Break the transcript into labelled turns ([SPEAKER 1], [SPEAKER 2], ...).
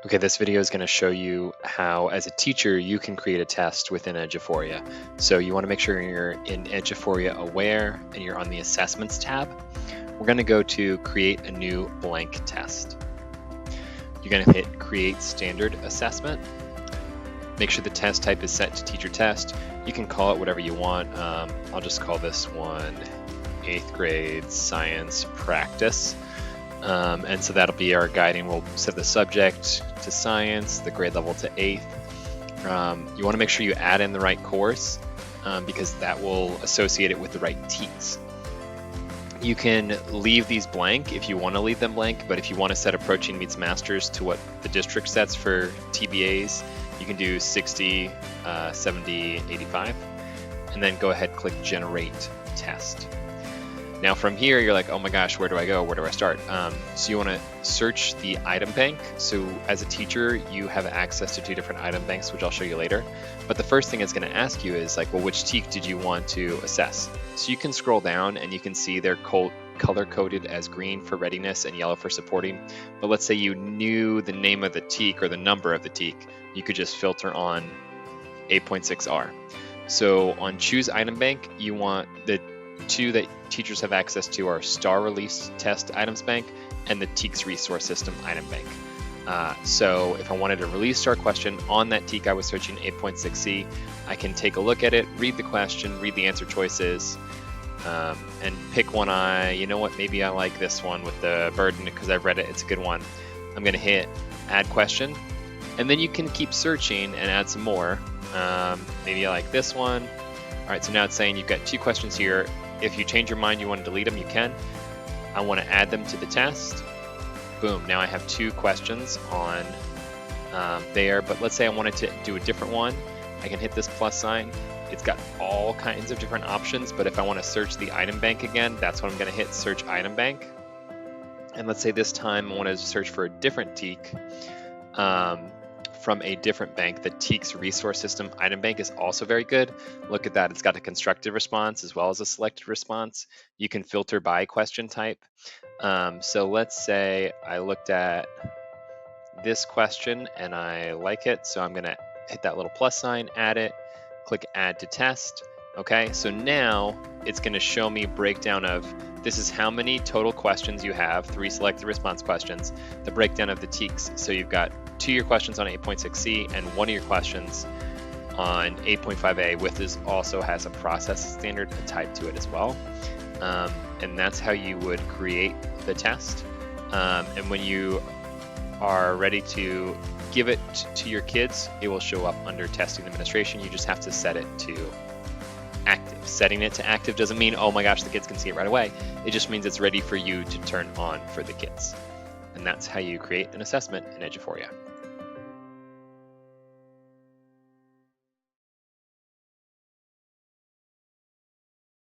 [SPEAKER 1] Okay, this video is going to show you how, as a teacher, you can create a test within Eduphoria. So you want to make sure you're in Eduphoria Aware and you're on the Assessments tab. We're going to go to Create a New Blank Test. You're going to hit Create Standard Assessment. Make sure the test type is set to Teacher Test. You can call it whatever you want. I'll just call this one 8th grade Science Practice. And so that'll be our guiding. We'll set the subject to science, the grade level to 8th. You want to make sure you add in the right course because that will associate it with the right TEKS. You can leave these blank if you want to leave them blank, but if you want to set Approaching Meets Masters to what the district sets for TBAs, you can do 60, 70, 85, and then go ahead, click Generate Test. Now from here, you're like, oh my gosh, where do I go? Where do I start? So you want to search the item bank. So as a teacher, you have access to 2 different item banks, which I'll show you later. But the first thing it's going to ask you is like, well, which TEK did you want to assess? So you can scroll down and you can see they're color-coded as green for readiness and yellow for supporting. But let's say you knew the name of the TEK or the number of the TEK, you could just filter on 8.6R. So on Choose Item Bank, you want the 2 that teachers have access to are Star Release Test Items Bank and the TEKS Resource System Item Bank. So if I wanted to release star question on that TEK I was searching 8.6C, I can take a look at it, read the question, read the answer choices, and pick one you know what, maybe I like this one with the burden because I've read it, it's a good one. I'm going to hit Add Question, and then you can keep searching and add some more. Maybe I like this one. All right, so now it's saying you've got 2 questions here. If you change your mind, you want to delete them, you can. I want to add them to the test. Boom, now I have 2 questions on there, but let's say I wanted to do a different one. I can hit this plus sign. It's got all kinds of different options, but if I want to search the item bank again, that's what I'm going to hit, Search Item Bank. And let's say this time I want to search for a different TEK. From a different bank. The TEKS Resource System Item Bank is also very good. Look at that. It's got a constructed response as well as a selected response. You can filter by question type. So let's say I looked at this question and I like it. So I'm going to hit that little plus sign, add it, click Add to Test. Okay, so now it's going to show me a breakdown of this is how many total questions you have, 3 selected response questions, the breakdown of the TEKS. So you've got 2 of your questions on 8.6C and 1 of your questions on 8.5A, with this also has a process standard type to it as well. And that's how you would create the test. And when you are ready to give it to your kids, it will show up under Testing Administration. You just have to set it to active. Setting it to active doesn't mean, oh my gosh, the kids can see it right away. It just means it's ready for you to turn on for the kids. And that's how you create an assessment in Eduphoria.